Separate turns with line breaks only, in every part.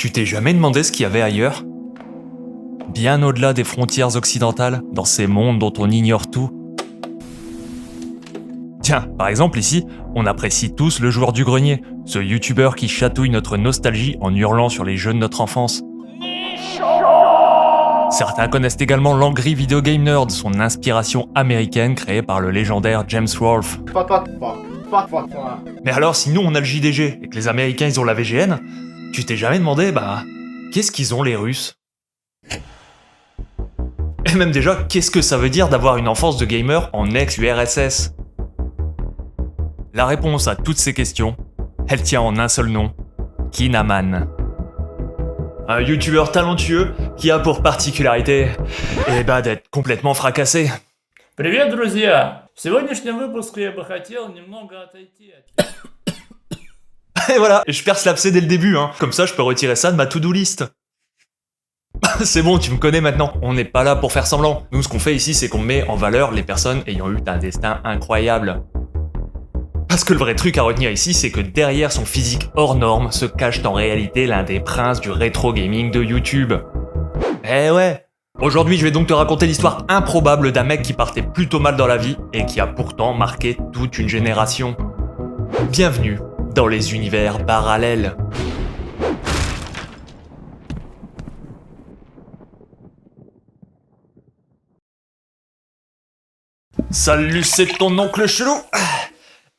Tu t'es jamais demandé ce qu'il y avait ailleurs? Bien au-delà des frontières occidentales, dans ces mondes dont on ignore tout. Tiens, par exemple ici, on apprécie tous le joueur du grenier, ce youtubeur qui chatouille notre nostalgie en hurlant sur les jeux de notre enfance. Certains connaissent également l'Angry Video Game Nerd, son inspiration américaine créée par le légendaire James Rolfe. Mais alors, si nous on a le JDG et que les Américains ils ont la VGN, tu t'es jamais demandé, qu'est-ce qu'ils ont les Russes? Et même déjà, qu'est-ce que ça veut dire d'avoir une enfance de gamer en ex-URSS? La réponse à toutes ces questions, elle tient en un seul nom, Kinaman. Un youtubeur talentueux qui a pour particularité d'être complètement fracassé.
Привет, друзья! В сегодняшнем выпуске я бы хотел немного отойти от...
Et voilà, je perce l'abcès dès le début, comme ça je peux retirer ça de ma to-do list. C'est bon, tu me connais maintenant, on n'est pas là pour faire semblant. Nous, ce qu'on fait ici, c'est qu'on met en valeur les personnes ayant eu un destin incroyable. Parce que le vrai truc à retenir ici, c'est que derrière son physique hors norme se cache en réalité l'un des princes du rétro gaming de YouTube. Eh ouais. Aujourd'hui, je vais donc te raconter l'histoire improbable d'un mec qui partait plutôt mal dans la vie et qui a pourtant marqué toute une génération. Bienvenue dans les univers parallèles. Salut, c'est ton oncle chelou.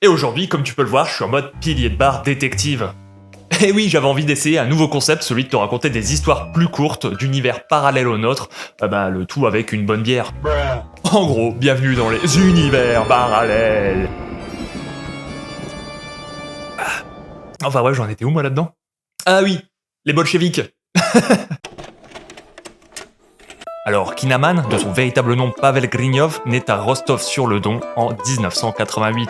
Et aujourd'hui, comme tu peux le voir, je suis en mode pilier de barre détective. Et oui, j'avais envie d'essayer un nouveau concept, celui de te raconter des histoires plus courtes, d'univers parallèles au nôtre, le tout avec une bonne bière. En gros, bienvenue dans les univers parallèles. Enfin ouais, j'en étais où moi là-dedans? Ah oui, les bolcheviks. Alors, Kinaman, de son véritable nom Pavel Grignov, naît à Rostov-sur-le-Don en 1988.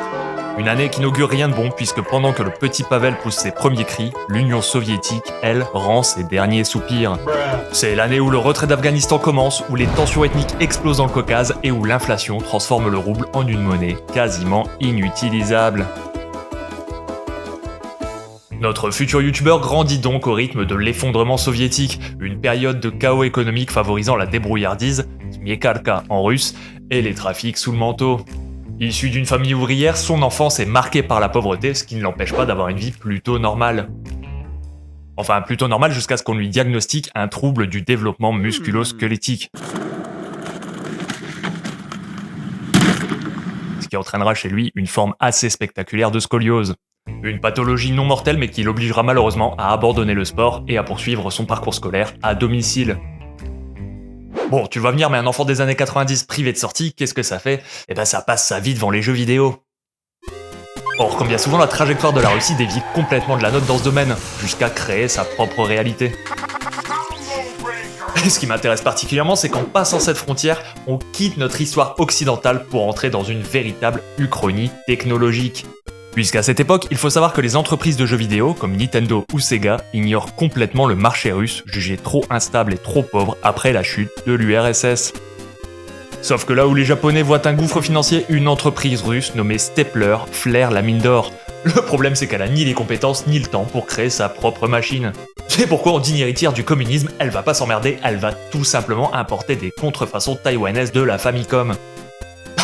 Une année qui n'augure rien de bon puisque pendant que le petit Pavel pousse ses premiers cris, l'Union soviétique, elle, rend ses derniers soupirs. C'est l'année où le retrait d'Afghanistan commence, où les tensions ethniques explosent dans le Caucase et où l'inflation transforme le rouble en une monnaie quasiment inutilisable. Notre futur youtubeur grandit donc au rythme de l'effondrement soviétique, une période de chaos économique favorisant la débrouillardise, smiekarka en russe, et les trafics sous le manteau. Issu d'une famille ouvrière, son enfance est marquée par la pauvreté, ce qui ne l'empêche pas d'avoir une vie plutôt normale. Enfin, plutôt normale jusqu'à ce qu'on lui diagnostique un trouble du développement musculo-squelettique. Ce qui entraînera chez lui une forme assez spectaculaire de scoliose. Une pathologie non mortelle mais qui l'obligera malheureusement à abandonner le sport et à poursuivre son parcours scolaire à domicile. Bon, tu vas venir, mais un enfant des années 90 privé de sortie, qu'est-ce que ça fait? Ça passe sa vie devant les jeux vidéo. Or, comme bien souvent, la trajectoire de la Russie dévie complètement de la nôtre dans ce domaine, jusqu'à créer sa propre réalité. Et ce qui m'intéresse particulièrement, c'est qu'en passant cette frontière, on quitte notre histoire occidentale pour entrer dans une véritable uchronie technologique. Puisqu'à cette époque, il faut savoir que les entreprises de jeux vidéo, comme Nintendo ou Sega, ignorent complètement le marché russe, jugé trop instable et trop pauvre après la chute de l'URSS. Sauf que là où les Japonais voient un gouffre financier, une entreprise russe nommée Stepler flaire la mine d'or. Le problème, c'est qu'elle a ni les compétences ni le temps pour créer sa propre machine. C'est pourquoi en digne héritière du communisme, elle va pas s'emmerder, elle va tout simplement importer des contrefaçons taïwanaises de la Famicom.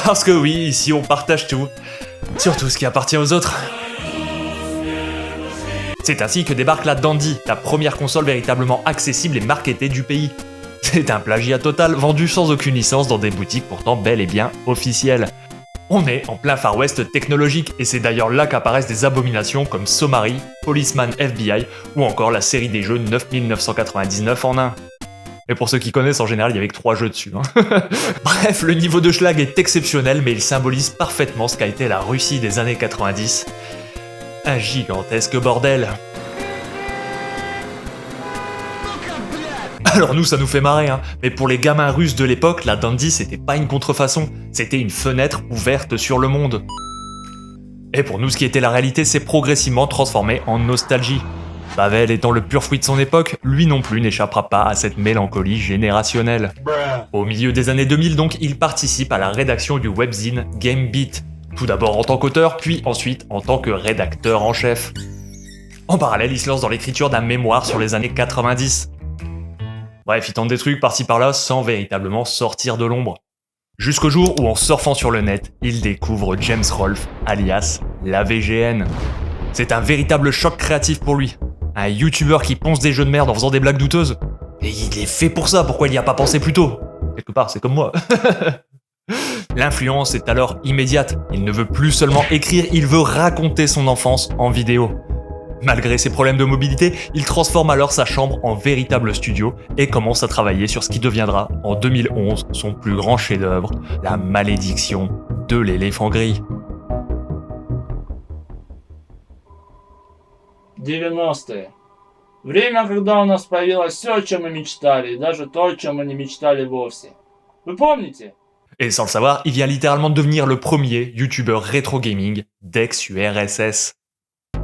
Parce que oui, ici on partage tout. Surtout ce qui appartient aux autres. C'est ainsi que débarque la Dandy, la première console véritablement accessible et marketée du pays. C'est un plagiat total, vendu sans aucune licence dans des boutiques pourtant bel et bien officielles. On est en plein Far West technologique, et c'est d'ailleurs là qu'apparaissent des abominations comme Somari, Policeman FBI, ou encore la série des jeux 9999 en un. Et pour ceux qui connaissent, en général, il y avait que 3 jeux dessus. Bref, le niveau de schlag est exceptionnel, mais il symbolise parfaitement ce qu'a été la Russie des années 90. Un gigantesque bordel. Alors nous, ça nous fait marrer, mais pour les gamins russes de l'époque, la Dandy, c'était pas une contrefaçon, c'était une fenêtre ouverte sur le monde. Et pour nous, ce qui était la réalité s'est progressivement transformé en nostalgie. Pavel étant le pur fruit de son époque, lui non plus n'échappera pas à cette mélancolie générationnelle. Au milieu des années 2000 donc, il participe à la rédaction du webzine Game Beat, tout d'abord en tant qu'auteur, puis ensuite en tant que rédacteur en chef. En parallèle, il se lance dans l'écriture d'un mémoire sur les années 90. Bref, il tente des trucs par-ci par-là sans véritablement sortir de l'ombre. Jusqu'au jour où, en surfant sur le net, il découvre James Rolfe, alias la VGN. C'est un véritable choc créatif pour lui. Un youtubeur qui ponce des jeux de merde en faisant des blagues douteuses. Et il est fait pour ça, pourquoi il n'y a pas pensé plus tôt? Quelque part, c'est comme moi. L'influence est alors immédiate. Il ne veut plus seulement écrire, il veut raconter son enfance en vidéo. Malgré ses problèmes de mobilité, il transforme alors sa chambre en véritable studio et commence à travailler sur ce qui deviendra, en 2011, son plus grand chef-d'œuvre, La malédiction de l'éléphant gris.
90-е. Время, когда у нас появилось все, о чем мы мечтали, и даже то, о чем мы не мечтали вовсе. Вы помните?
Et sans le savoir, il vient littéralement devenir le premier youtubeur rétro gaming d'ex-URSS.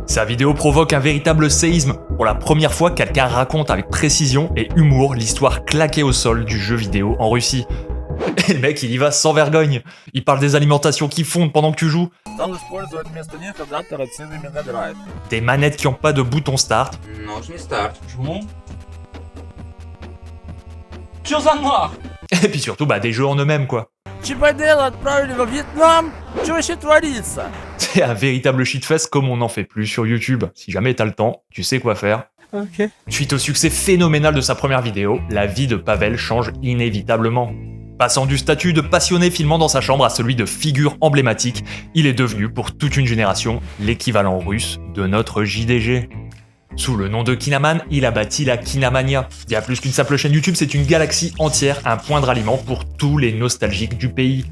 Sa vidéo provoque un véritable séisme. Pour la première fois, quelqu'un raconte avec précision et humour l'histoire claquée au sol du jeu vidéo en Russie. Et le mec, il y va sans vergogne. Il parle des alimentations qui fondent pendant que tu joues, des manettes qui n'ont pas de bouton start,
Ножный старт.
Жму. Чё за нах?
et puis surtout des jeux en eux-mêmes quoi.
Чипадела отправили во Вьетнам? Что вообще творится?
C'est un véritable shitfest comme on n'en fait plus sur YouTube. Si jamais t'as le temps, tu sais quoi faire.
Ok.
Suite au succès phénoménal de sa première vidéo, la vie de Pavel change inévitablement. Passant du statut de passionné filmant dans sa chambre à celui de figure emblématique, il est devenu pour toute une génération l'équivalent russe de notre JDG. Sous le nom de Kinaman, il a bâti la Kinamania. Il y a plus qu'une simple chaîne YouTube, c'est une galaxie entière, un point de ralliement pour tous les nostalgiques du pays.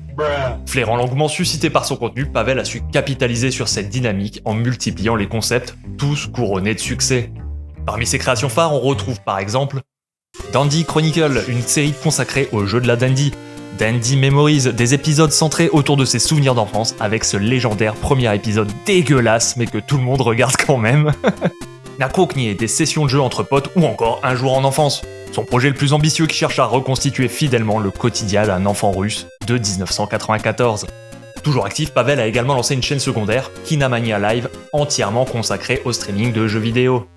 Flairant l'engouement suscité par son contenu, Pavel a su capitaliser sur cette dynamique en multipliant les concepts, tous couronnés de succès. Parmi ses créations phares, on retrouve par exemple Dandy Chronicle, une série consacrée au jeu de la Dandy. Dandy Memories, des épisodes centrés autour de ses souvenirs d'enfance avec ce légendaire premier épisode dégueulasse mais que tout le monde regarde quand même. Nakoknie, des sessions de jeu entre potes ou encore Un jour en enfance. Son projet le plus ambitieux qui cherche à reconstituer fidèlement le quotidien d'un enfant russe de 1994. Toujours actif, Pavel a également lancé une chaîne secondaire, Kinamania Live, entièrement consacrée au streaming de jeux vidéo.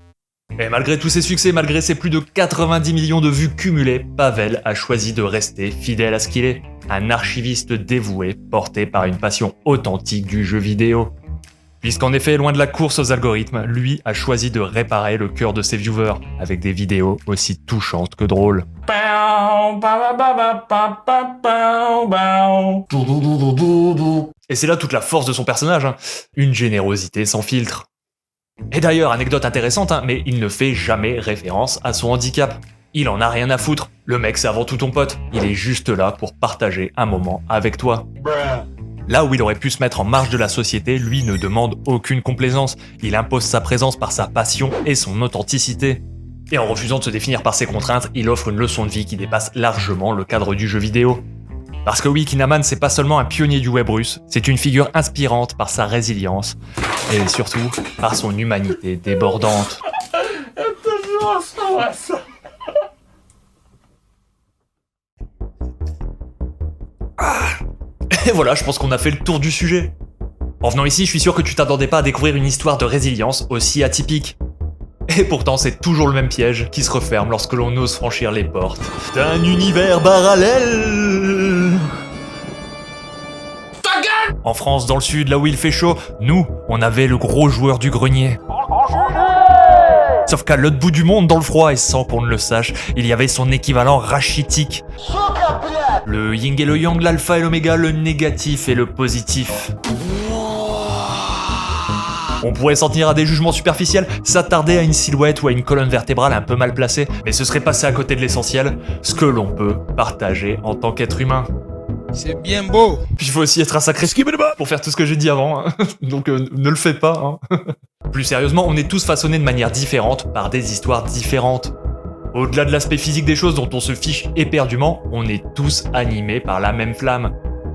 Et malgré tous ses succès, malgré ses plus de 90 millions de vues cumulées, Pavel a choisi de rester fidèle à ce qu'il est, un archiviste dévoué porté par une passion authentique du jeu vidéo. Puisqu'en effet, loin de la course aux algorithmes, lui a choisi de réparer le cœur de ses viewers avec des vidéos aussi touchantes que drôles. Et c'est là toute la force de son personnage, une générosité sans filtre. Et d'ailleurs, anecdote intéressante, mais il ne fait jamais référence à son handicap. Il en a rien à foutre, le mec c'est avant tout ton pote, il est juste là pour partager un moment avec toi. Là où il aurait pu se mettre en marge de la société, lui ne demande aucune complaisance, il impose sa présence par sa passion et son authenticité. Et en refusant de se définir par ses contraintes, il offre une leçon de vie qui dépasse largement le cadre du jeu vidéo. Parce que oui, Kinaman c'est pas seulement un pionnier du web russe, c'est une figure inspirante par sa résilience, et surtout par son humanité débordante. Et voilà, je pense qu'on a fait le tour du sujet. En venant ici, je suis sûr que tu t'attendais pas à découvrir une histoire de résilience aussi atypique. Et pourtant, c'est toujours le même piège qui se referme lorsque l'on ose franchir les portes d'un univers parallèle. En France, dans le sud, là où il fait chaud, nous, on avait le gros joueur du grenier. Sauf qu'à l'autre bout du monde, dans le froid, et sans qu'on ne le sache, il y avait son équivalent rachitique. Le yin et le yang, l'alpha et l'oméga, le négatif et le positif. On pourrait s'en tenir à des jugements superficiels, s'attarder à une silhouette ou à une colonne vertébrale un peu mal placée, mais ce serait passer à côté de l'essentiel, ce que l'on peut partager en tant qu'être humain.
C'est bien beau.
Puis il faut aussi être un sacré skibberba pour faire tout ce que j'ai dit avant, hein. Donc ne le fais pas. Hein. Plus sérieusement, on est tous façonnés de manière différente par des histoires différentes. Au-delà de l'aspect physique des choses dont on se fiche éperdument, on est tous animés par la même flamme.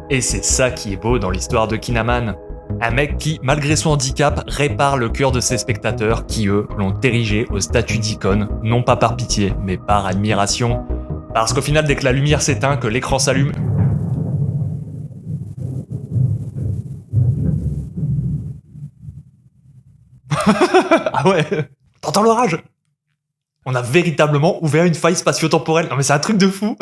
Et c'est ça qui est beau dans l'histoire de Kinaman. Un mec qui, malgré son handicap, répare le cœur de ses spectateurs qui, eux, l'ont érigé au statut d'icône, non pas par pitié, mais par admiration. Parce qu'au final, dès que la lumière s'éteint, que l'écran s'allume... Ah ouais, t'entends l'orage? On a véritablement ouvert une faille spatio-temporelle. Non mais c'est un truc de fou.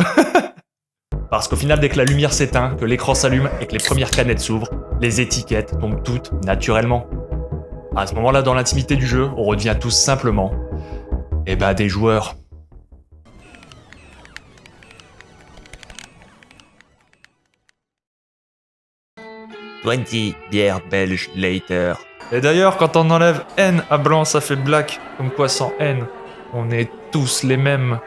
Parce qu'au final, dès que la lumière s'éteint, que l'écran s'allume et que les premières canettes s'ouvrent, les étiquettes tombent toutes naturellement. À ce moment-là, dans l'intimité du jeu, on redevient tous simplement, des joueurs.
20 bières belges later.
Et d'ailleurs, quand on enlève N à blanc, ça fait black. Comme quoi, sans N, on est tous les mêmes.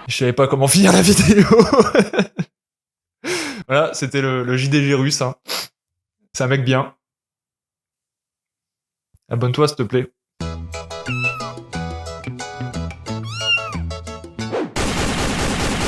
Je savais pas comment finir la vidéo. Voilà, c'était le JDG russe. Hein. C'est un mec bien. Abonne-toi, s'il te plaît.